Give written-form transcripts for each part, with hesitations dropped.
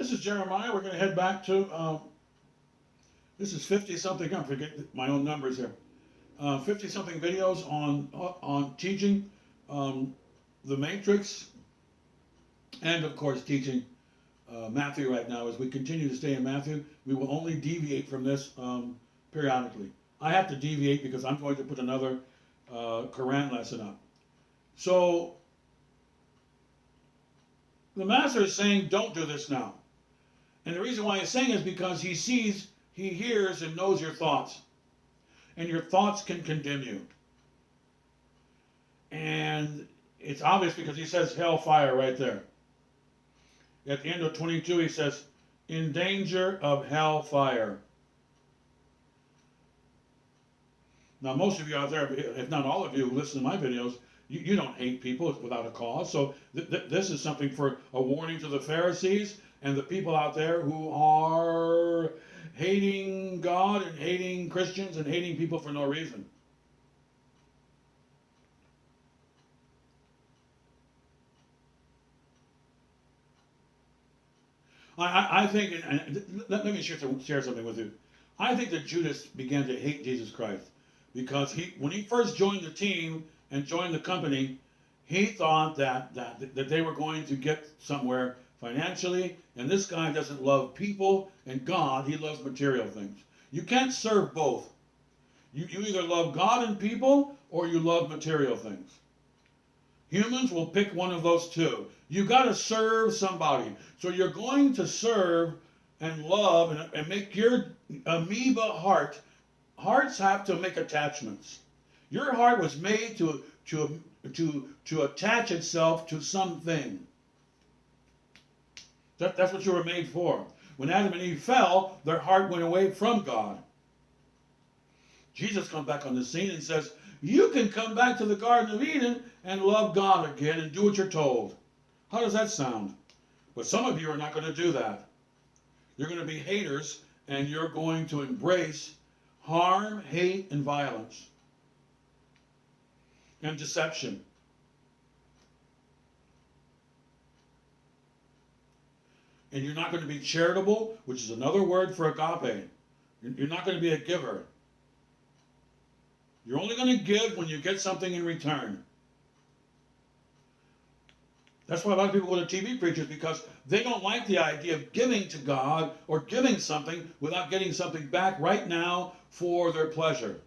This is Jeremiah. We're going to head back to, this is 50 something, I forget my own numbers here. 50 something videos on teaching the matrix, and of course teaching Matthew right now. As we continue to stay in Matthew, we will only deviate from this periodically. I have to deviate because I'm going to put another Quran lesson up. So the master is saying, don't do this now. And the reason why he's saying is because he sees, he hears, and knows your thoughts. And your thoughts can condemn you. And it's obvious because he says hellfire right there. At the end of 22, he says, in danger of hellfire. Now, most of you out there, if not all of you who listen to my videos, you don't hate people without a cause. So this is something for a warning to the Pharisees and the people out there who are hating God and hating Christians and hating people for no reason. I think, and let me share something with you. I think that Judas began to hate Jesus Christ because when he first joined the team and joined the company, he thought that they were going to get somewhere financially, and this guy doesn't love people and God, he loves material things. You can't serve both. You either love God and people or you love material things. Humans will pick one of those two. You got to serve somebody. So you're going to serve and love and make your amoeba heart. Hearts have to make attachments. Your heart was made to attach itself to something. That's what you were made for. When Adam and Eve fell, their heart went away from God. Jesus comes back on the scene and says, you can come back to the Garden of Eden and love God again and do what you're told. How does that sound? But some of you are not going to do that. You're going to be haters, and you're going to embrace harm, hate, and violence. And deception. And you're not going to be charitable, which is another word for agape. You're not going to be a giver. You're only going to give when you get something in return. That's why a lot of people go to TV preachers, because they don't like the idea of giving to God or giving something without getting something back right now for their pleasure.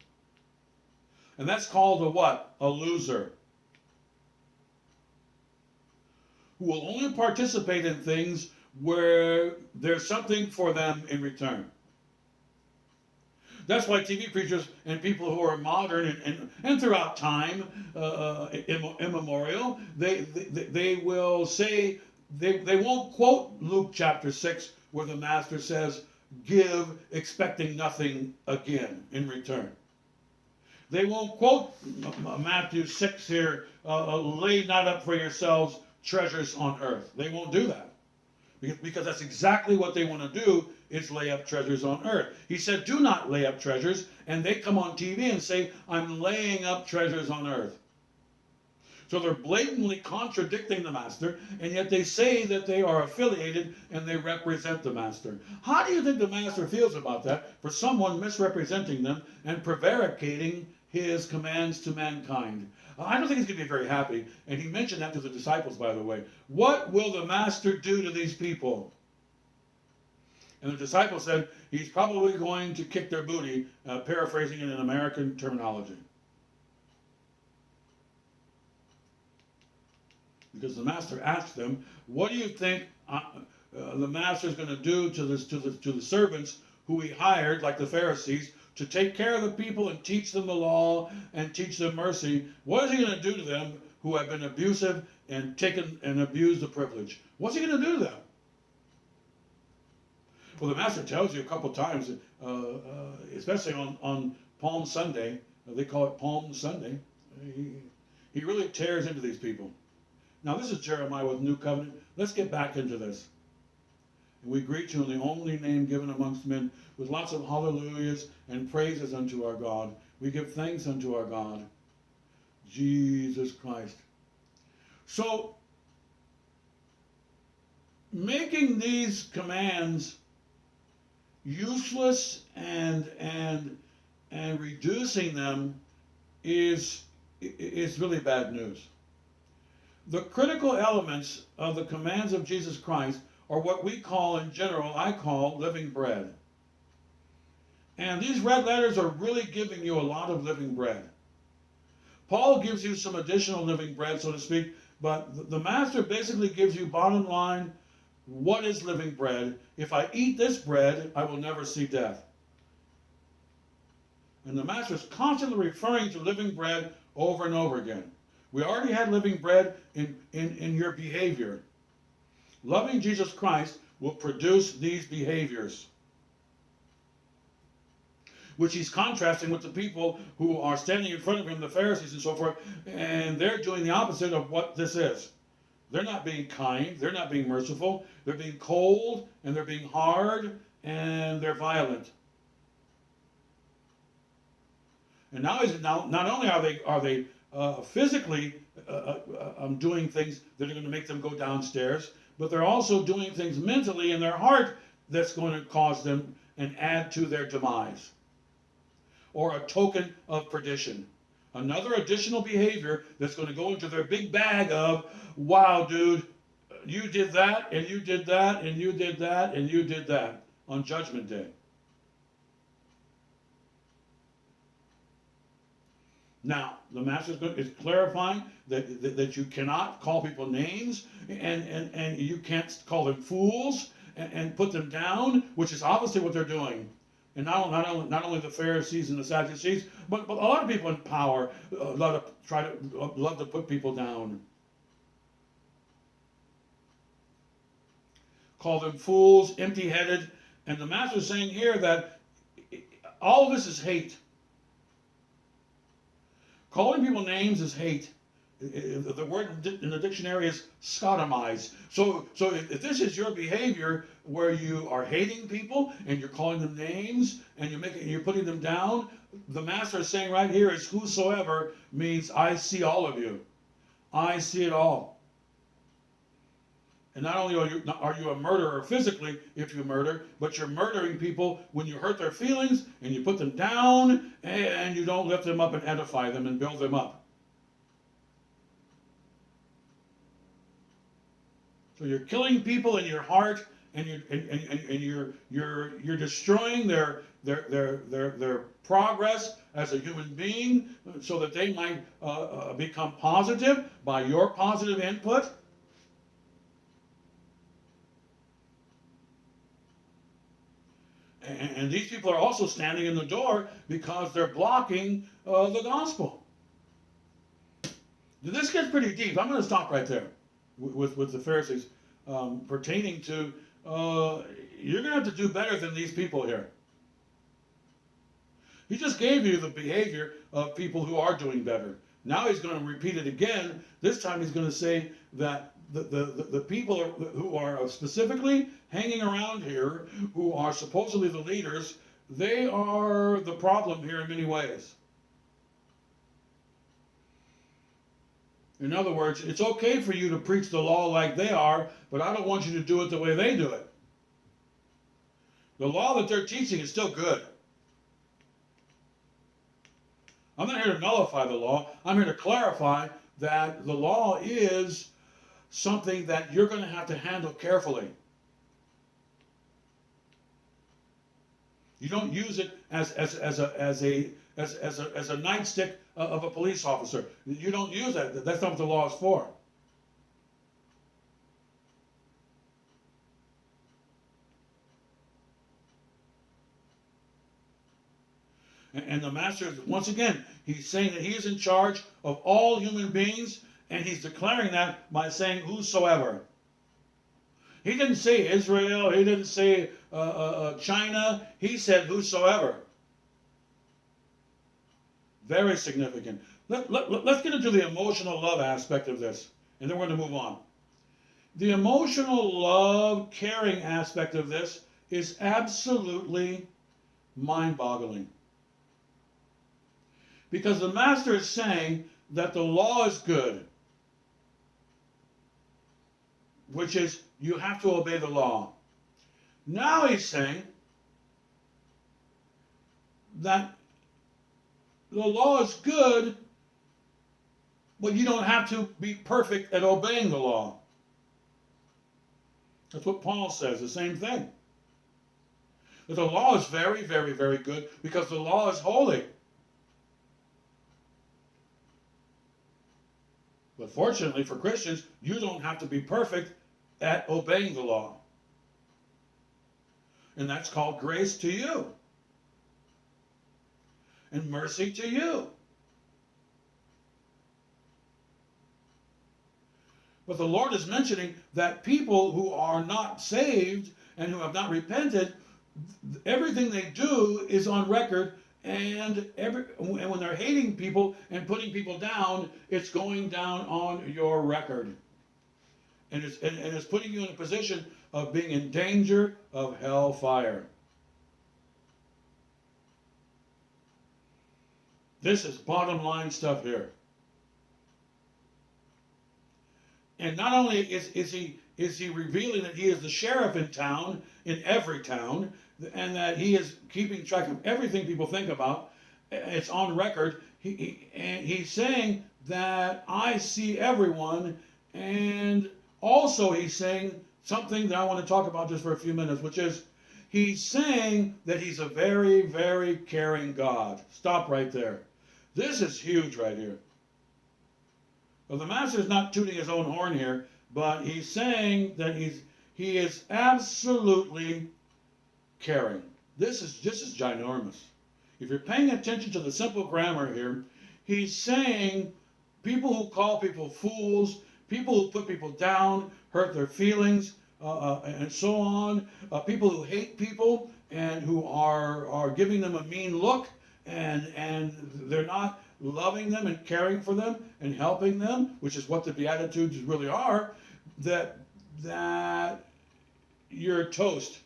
And that's called a what? A loser. Who will only participate in things where there's something for them in return. That's why TV preachers and people who are modern and throughout time, immemorial, they will say, they won't quote Luke chapter 6 where the master says, give expecting nothing again in return. They won't quote Matthew 6 here, lay not up for yourselves treasures on earth. They won't do that. Because that's exactly what they want to do, is lay up treasures on earth. He said, do not lay up treasures. And they come on TV and say, I'm laying up treasures on earth. So they're blatantly contradicting the master, and yet they say that they are affiliated and they represent the master. How do you think the master feels about that, for someone misrepresenting them and prevaricating his commands to mankind? I don't think he's going to be very happy. And he mentioned that to the disciples, by the way. What will the master do to these people? And the disciples said, he's probably going to kick their booty, paraphrasing it in American terminology. Because the master asked them, what do you think the master is going to do to the servants who he hired, like the Pharisees, to take care of the people and teach them the law and teach them mercy? What is he going to do to them who have been abusive and taken and abused the privilege? What's he going to do to them? Well, the master tells you a couple times, especially on Palm Sunday, they call it Palm Sunday, he really tears into these people. Now, this is Jeremiah with New Covenant. Let's get back into this. And we greet you in the only name given amongst men, with lots of hallelujahs and praises unto our God. We give thanks unto our God, Jesus Christ. So, making these commands useless and reducing them is really bad news. The critical elements of the commands of Jesus Christ are what we call, in general, I call living bread. And these red letters are really giving you a lot of living bread. Paul gives you some additional living bread, so to speak, but the Master basically gives you, bottom line, what is living bread? If I eat this bread, I will never see death. And the Master is constantly referring to living bread over and over again. We already had living bread in your behavior. Loving Jesus Christ will produce these behaviors, which he's contrasting with the people who are standing in front of him, the Pharisees and so forth, and they're doing the opposite of what this is. They're not being kind, they're not being merciful, they're being cold, and they're being hard, and they're violent. And now, not only are they physically doing things that are going to make them go downstairs, but they're also doing things mentally in their heart that's going to cause them and add to their demise, or a token of perdition. Another additional behavior that's going to go into their big bag of, wow, dude, you did that, and you did that, and you did that, and you did that on Judgment Day. Now, the Master is clarifying that you cannot call people names, and you can't call them fools and put them down, which is obviously what they're doing. And not only the Pharisees and the Sadducees, but a lot of people in power love to put people down. Call them fools, empty-headed. And the Master is saying here that all of this is hate. Calling people names is hate. The word in the dictionary is sodomize. So if this is your behavior where you are hating people and you're calling them names and you're putting them down, the Master is saying right here is whosoever means I see all of you. I see it all. And not only are you a murderer physically if you murder, but you're murdering people when you hurt their feelings and you put them down and you don't lift them up and edify them and build them up. So you're killing people in your heart, and you're destroying their progress as a human being, so that they might become positive by your positive input. And these people are also standing in the door because they're blocking the gospel. This gets pretty deep. I'm going to stop right there with the Pharisees pertaining to you're going to have to do better than these people here. He just gave you the behavior of people who are doing better. Now he's going to repeat it again. This time he's going to say that the people who are specifically hanging around here, who are supposedly the leaders, they are the problem here in many ways. In other words, it's okay for you to preach the law like they are, but I don't want you to do it the way they do it. The law that they're teaching is still good. I'm not here to nullify the law. I'm here to clarify that the law is something that you're going to have to handle carefully. You don't use it as a nightstick of a police officer. You don't use that. That's not what the law is for. And the Master, once again, he's saying that he is in charge of all human beings, and he's declaring that by saying whosoever. He didn't say Israel, he didn't say China, he said whosoever. Very significant. Let's get into the emotional love aspect of this, and then we're going to move on. The emotional love, caring aspect of this is absolutely mind-boggling. Because the Master is saying that the law is good, which is You have to obey the law. Now he's saying that the law is good, but you don't have to be perfect at obeying the law. That's what Paul says, the same thing. That the law is very, very, very good because the law is holy. But fortunately for Christians, you don't have to be perfect at obeying the law. And that's called grace to you. And mercy to you. But the Lord is mentioning that people who are not saved and who have not repented, everything they do is on record, and when they're hating people and putting people down, it's going down on your record. And it's putting you in a position of being in danger of hellfire. This is bottom line stuff here. And not only is he revealing that he is the sheriff in town, in every town, and that he is keeping track of everything people think about, it's on record. And he's saying that I see everyone, and also he's saying something that I want to talk about just for a few minutes, which is he's saying that he's a very, very caring God. Stop right there. This is huge right here. Well, the master's not tooting his own horn here, but he's saying that he is absolutely caring. This is ginormous. If you're paying attention to the simple grammar here, he's saying people who call people fools, people who put people down, hurt their feelings, and so on, people who hate people and who are giving them a mean look, and they're not loving them and caring for them and helping them, which is what the Beatitudes really are, that you're toast.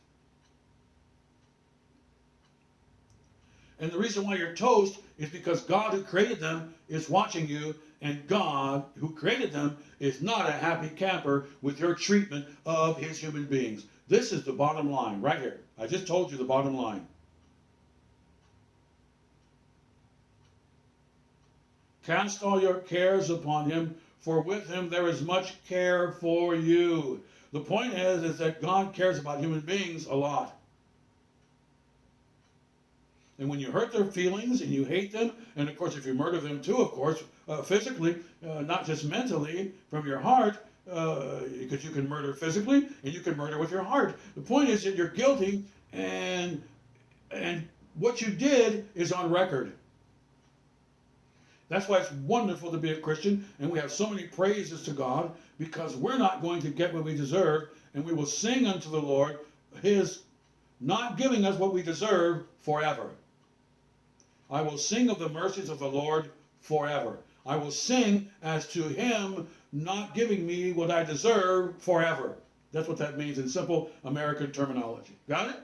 And the reason why you're toast is because God who created them is watching you, and God who created them is not a happy camper with your treatment of his human beings. This is the bottom line right here. I just told you the bottom line. Cast all your cares upon him, for with him there is much care for you. The point is that God cares about human beings a lot. And when you hurt their feelings and you hate them, and of course if you murder them too, of course, physically, not just mentally, from your heart, because you can murder physically and you can murder with your heart. The point is that you're guilty, and what you did is on record. That's why it's wonderful to be a Christian, and we have so many praises to God, because we're not going to get what we deserve, and we will sing unto the Lord his not giving us what we deserve forever. I will sing of the mercies of the Lord forever. I will sing as to him not giving me what I deserve forever. That's what that means in simple American terminology. Got it?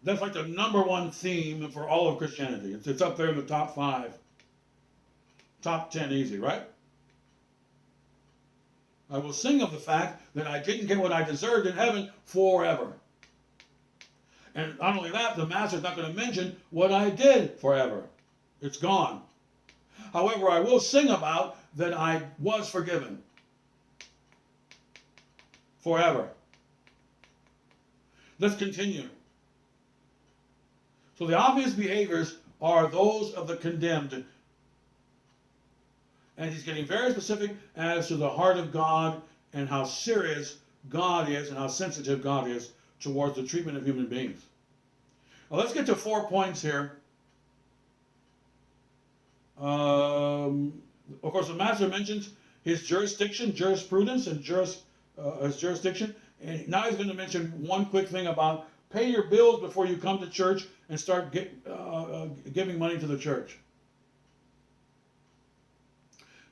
That's like the number one theme for all of Christianity. It's up there in the top 5. Top 10 easy, right? I will sing of the fact that I didn't get what I deserved in heaven forever. And not only that, the Master's not going to mention what I did forever. It's gone. However, I will sing about that I was forgiven forever. Let's continue. So the obvious behaviors are those of the condemned. And he's getting very specific as to the heart of God and how serious God is and how sensitive God is towards the treatment of human beings. Now let's get to 4 points here. Of course, the Master mentions his jurisdiction, jurisprudence, and his jurisdiction. And now he's going to mention one quick thing about pay your bills before you come to church and start giving money to the church.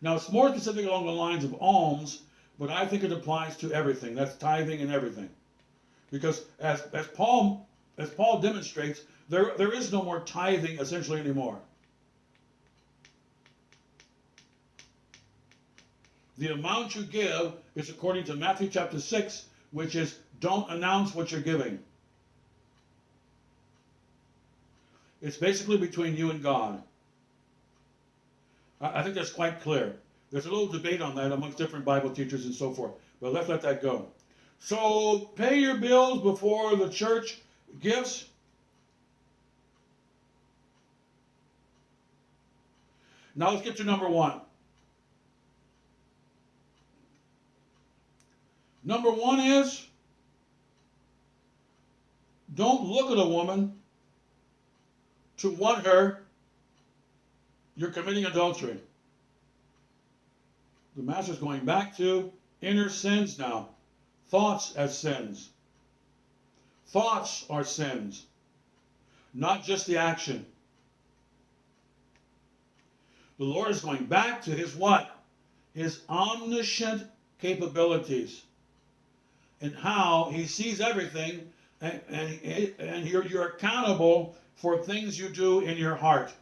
Now, it's more specific along the lines of alms, but I think it applies to everything. That's tithing and everything. Because as Paul demonstrates, there is no more tithing essentially anymore. The amount you give is according to Matthew chapter 6, which is don't announce what you're giving. It's basically between you and God. I think that's quite clear. There's a little debate on that amongst different Bible teachers and so forth, but let's let that go. So pay your bills before the church gives. Now let's get to number one. Number one is, don't look at a woman to want her. You're committing adultery. The Master's going back to inner sins now. Thoughts as sins. Thoughts are sins, not just the action. The Lord is going back to his what? His omniscient capabilities and how he sees everything, and you're accountable for things you do in your heart.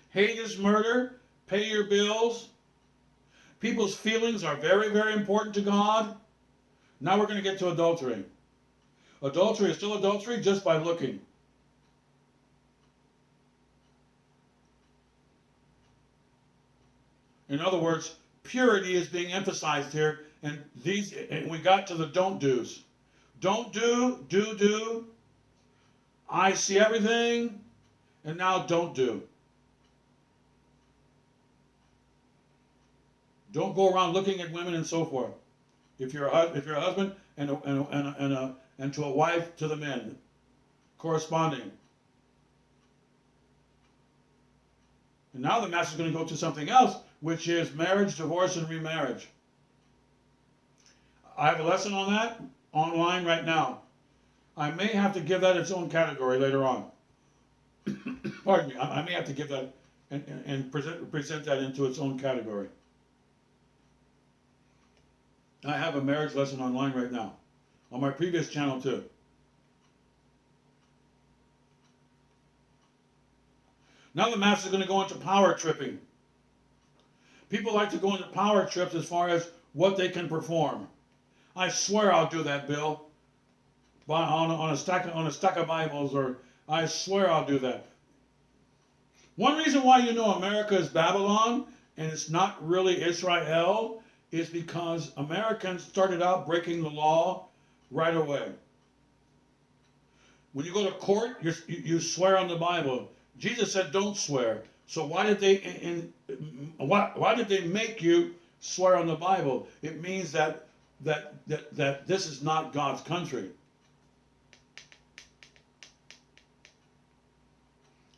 Hate is murder. Pay your bills. People's feelings are very, very important to God. Now we're going to get to adultery. Adultery is still adultery just by looking. In other words, purity is being emphasized here, and we got to the don't do's. Don't do. I see everything, and now don't do. Don't go around looking at women and so forth. If you're a husband and to a wife, to the men, corresponding. And now the Master's going to go to something else, which is marriage, divorce, and remarriage. I have a lesson on that online right now. I may have to give that its own category later on. Pardon me. I may have to give that and present that into its own category. I have a marriage lesson online right now, on my previous channel too. Now the Master's going to go into power tripping. People like to go into power trips as far as what they can perform. I swear I'll do that, Bill. On a stack of Bibles, or I swear I'll do that. One reason why you know America is Babylon and it's not really Israel is because Americans started out breaking the law right away. When you go to court, you swear on the Bible. Jesus said, "Don't swear." So why did they make you swear on the Bible? It means that this is not God's country.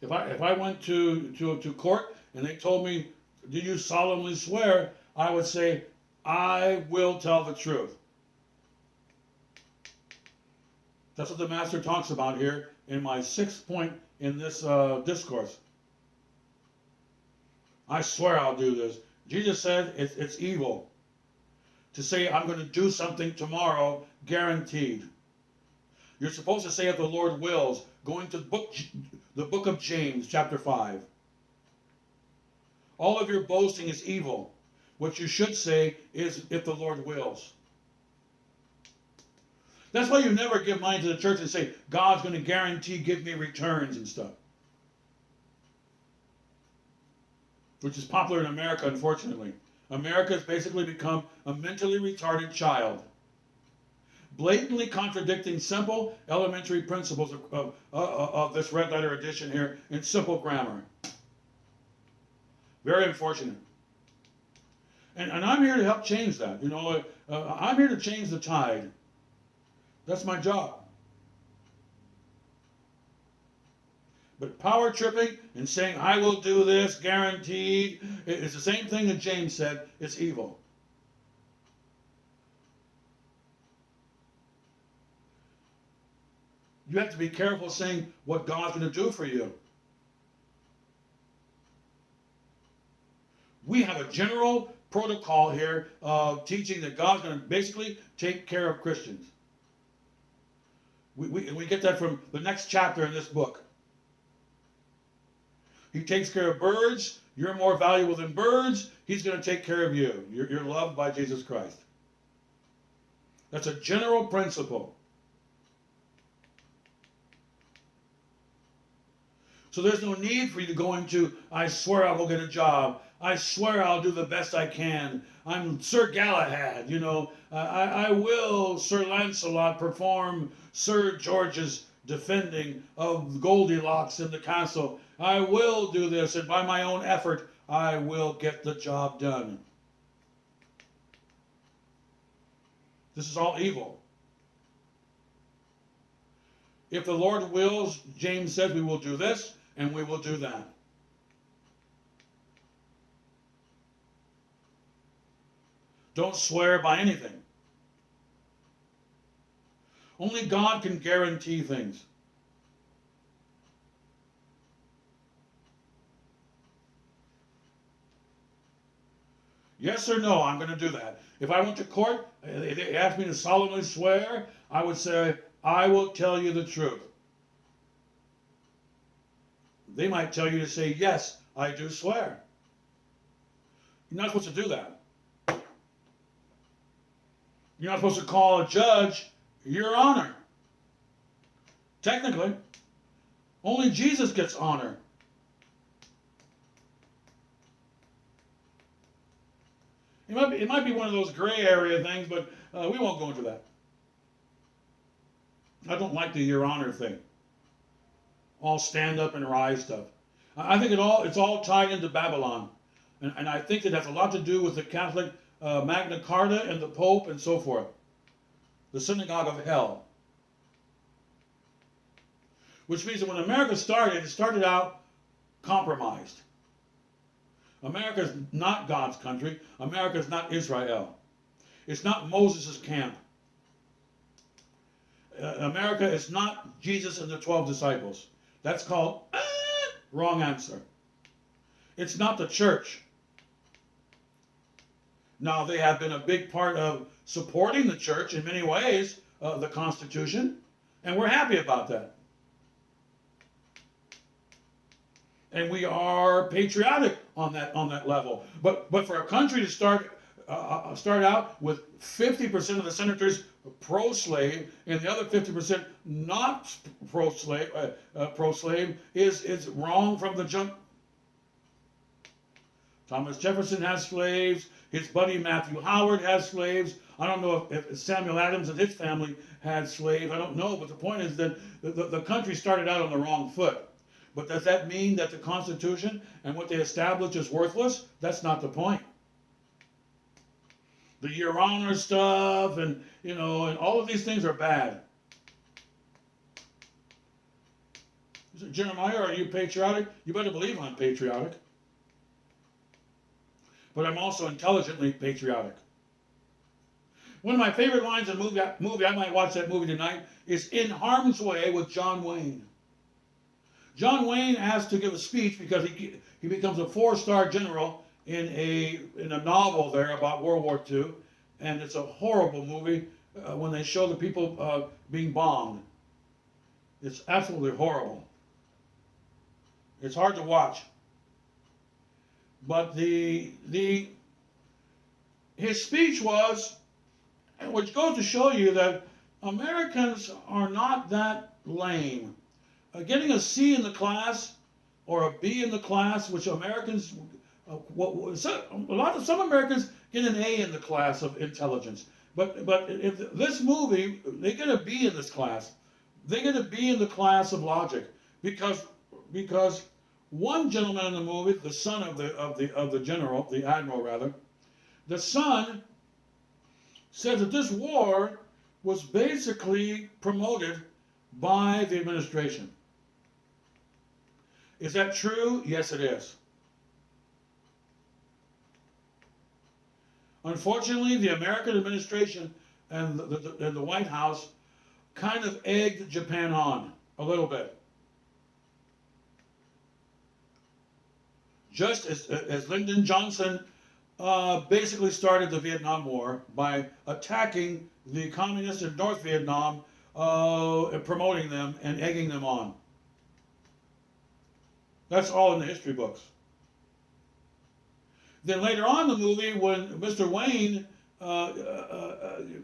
If I went to court and they told me, "Do you solemnly swear?" I would say, "I will tell the truth." That's what the Master talks about here in my 6th point in this discourse. I swear I'll do this. Jesus said it's evil to say I'm going to do something tomorrow, guaranteed. You're supposed to say if the Lord wills, going to the book of James, chapter 5. All of your boasting is evil. What you should say is if the Lord wills. That's why you never give money to the church and say, God's going to guarantee give me returns and stuff. Which is popular in America, unfortunately. America has basically become a mentally retarded child, blatantly contradicting simple elementary principles of this red letter edition here in simple grammar. Very unfortunate. And I'm here to help change that. I'm here to change the tide. That's my job. But power tripping and saying, I will do this, guaranteed, it's the same thing that James said. It's evil. You have to be careful saying what God's going to do for you. We have a general protocol here of teaching that God's going to basically take care of Christians. We get that from the next chapter in this book. He takes care of birds. You're more valuable than birds. He's going to take care of you. You're loved by Jesus Christ. That's a general principle. So there's no need for you to go into, I swear I'll go get a job. I swear I'll do the best I can. I'm Sir Galahad, you know. I will, Sir Lancelot, perform Sir George's defending of Goldilocks in the castle. I will do this, and by my own effort, I will get the job done. This is all evil. If the Lord wills, James says, we will do this, and we will do that. Don't swear by anything. Only God can guarantee things. Yes or no, I'm going to do that. If I went to court, they asked me to solemnly swear, I would say, I will tell you the truth. They might tell you to say, yes, I do swear. You're not supposed to do that. You're not supposed to call a judge, Your Honor. Technically, only Jesus gets honor. It might be one of those gray area things, but we won't go into that. I don't like the Your Honor thing. All stand up and rise stuff. I think it's all tied into Babylon. And I think it has a lot to do with the Catholic Magna Carta and the Pope and so forth. The synagogue of hell. Which means that when America started, it started out compromised. America is not God's country. America is not Israel. It's not Moses' camp. America is not Jesus and the 12 disciples. That's called wrong answer. It's not the church. Now, they have been a big part of supporting the church in many ways, the Constitution, and we're happy about that. And we are patriotic on that level. But for a country to start out with 50% of the senators pro-slave and the other 50% not pro-slave is wrong from the jump. Thomas Jefferson has slaves. His buddy Matthew Howard has slaves. I don't know if Samuel Adams and his family had slaves. I don't know. But the point is that the country started out on the wrong foot. But does that mean that the Constitution and what they established is worthless? That's not the point. The Your Honor stuff and all of these things are bad. Jeremiah, are you patriotic? You better believe I'm patriotic. But I'm also intelligently patriotic. One of my favorite lines in a movie, I might watch that movie tonight, is In Harm's Way with John Wayne. John Wayne has to give a speech because he becomes a 4-star general in a novel there about World War II, and it's a horrible movie when they show the people being bombed. It's absolutely horrible. It's hard to watch. But his speech was, which goes to show you that Americans are not that lame. Getting a C in the class or a B in the class, which Americans, some Americans get an A in the class of intelligence. But if this movie, they get a B in this class. They get a B in the class of logic because one gentleman in the movie, the son of the general, the admiral rather, the son said that this war was basically promoted by the administration. Is that true? Yes, it is. Unfortunately, the American administration and the White House kind of egged Japan on a little bit. Just as Lyndon Johnson basically started the Vietnam War by attacking the communists in North Vietnam promoting them and egging them on. That's all in the history books. Then later on in the movie, when Mr. Wayne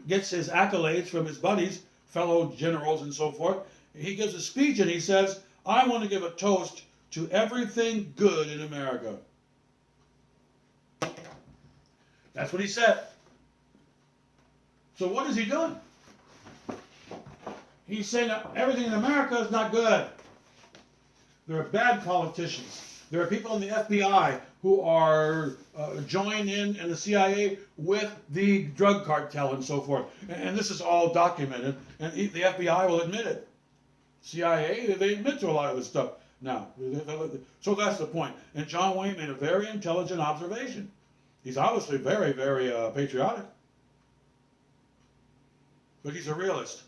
gets his accolades from his buddies, fellow generals and so forth, he gives a speech and he says, I want to give a toast to everything good in America. That's what he said. So what is he doing? He's saying everything in America is not good. There are bad politicians. There are people in the FBI who are joined in the CIA with the drug cartel and so forth. And this is all documented. And the FBI will admit it. CIA, they admit to a lot of this stuff now. So that's the point. And John Wayne made a very intelligent observation. He's obviously very, very patriotic. But he's a realist.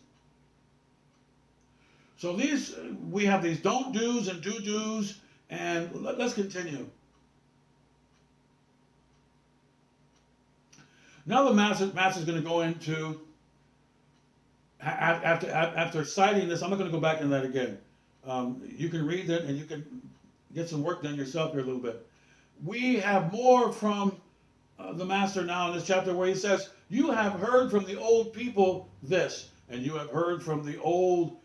So we have these don't do's and do do's, and let's continue. Now the master is going to go into, after citing this, I'm not going to go back into that again. You can read it and you can get some work done yourself here a little bit. We have more from the master now in this chapter where he says, you have heard from the old people this, and you have heard from the old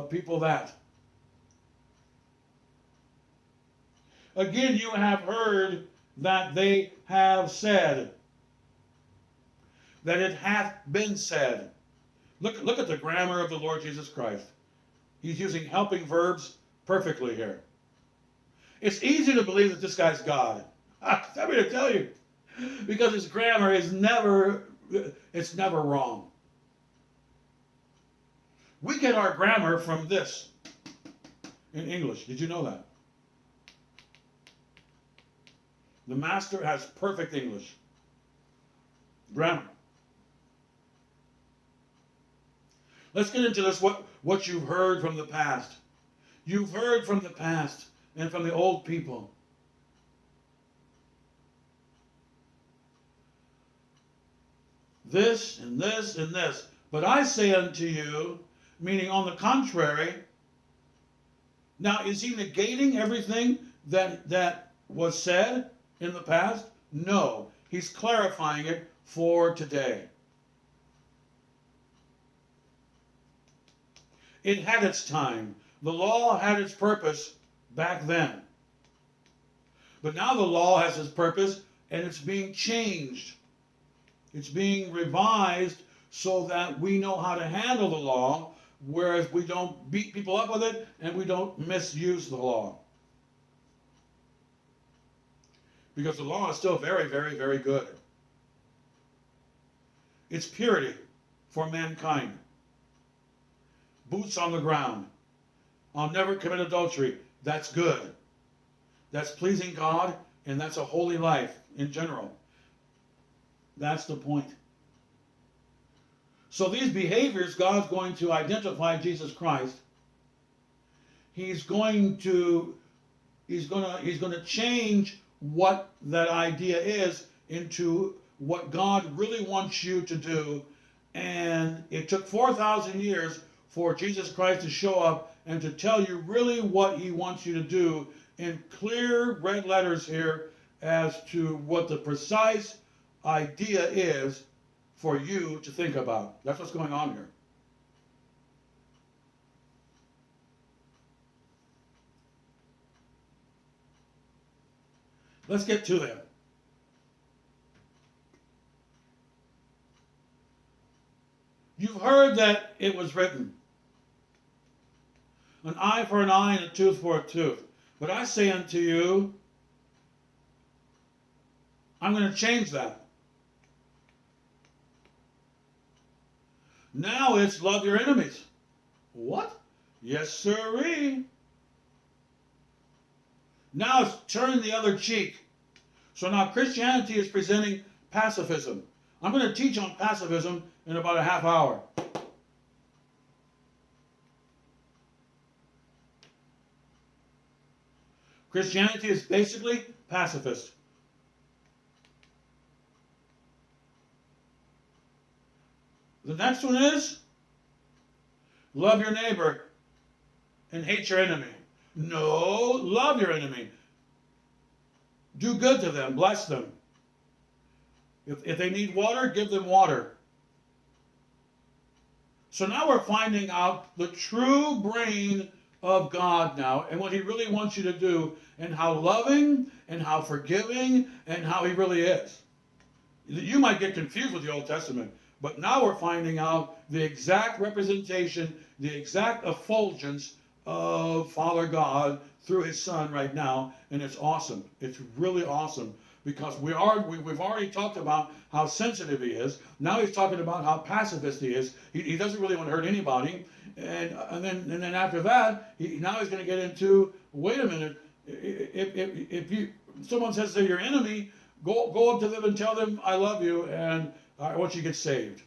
people that. Again, you have heard that they have said, that it hath been said. Look at the grammar of the Lord Jesus Christ. He's using helping verbs perfectly here. It's easy to believe that this guy's God. I'm happy to tell you. Because his grammar is never wrong. We get our grammar from this in English. Did you know that? The master has perfect English. Grammar. Let's get into this, what you've heard from the past. You've heard from the past and from the old people. This and this and this. But I say unto you, meaning on the contrary. Now, is he negating everything that was said in the past? No. He's clarifying it for today. It had its time. The law had its purpose back then. But now the law has its purpose and it's being changed. It's being revised so that we know how to handle the law, whereas we don't beat people up with it and we don't misuse the law. Because the law is still very, very, very good. It's purity for mankind. Boots on the ground. I'll never commit adultery. That's good. That's pleasing God, and that's a holy life in general. That's the point. So these behaviors, God's going to identify Jesus Christ. He's going to change what that idea is into what God really wants you to do. And it took 4,000 years for Jesus Christ to show up and to tell you really what he wants you to do in clear red letters here as to what the precise idea is for you to think about. That's what's going on here. Let's get to them. You've heard that it was written, an eye for an eye and a tooth for a tooth. But I say unto you, I'm going to change that. Now it's love your enemies. What? Yes, sirree. Now it's turn the other cheek. So now Christianity is presenting pacifism. I'm going to teach on pacifism in about a half hour. Christianity is basically pacifist. The next one is love your neighbor and hate your enemy. No, love your enemy. Do good to them, bless them. If they need water, give them water. So now we're finding out the true brain of God now and what he really wants you to do and how loving and how forgiving and how he really is. You might get confused with the Old Testament, but now we're finding out the exact representation, the exact effulgence of Father God through his Son right now, and it's awesome. It's really awesome because we've already talked about how sensitive he is. Now he's talking about how pacifist he is. He doesn't really want to hurt anybody, and then after that, now he's going to get into, wait a minute, if someone says they're your enemy, go up to them and tell them I love you and I want you to get saved.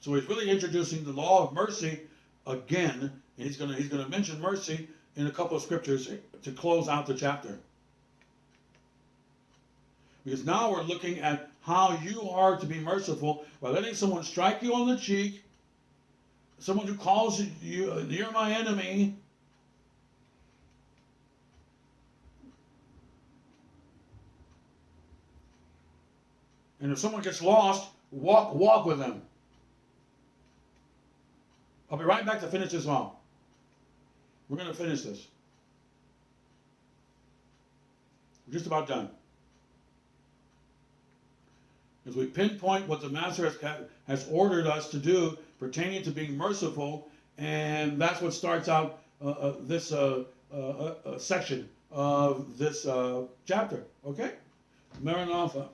So he's really introducing the law of mercy again, and he's going to mention mercy in a couple of scriptures to close out the chapter. Because now we're looking at how you are to be merciful by letting someone strike you on the cheek, someone who calls you, you're my enemy. And if someone gets lost, walk with them. I'll be right back to finish this off. We're going to finish this. We're just about done. As we pinpoint what the Master has ordered us to do pertaining to being merciful, and that's what starts out this section of this chapter. Okay? Maranatha.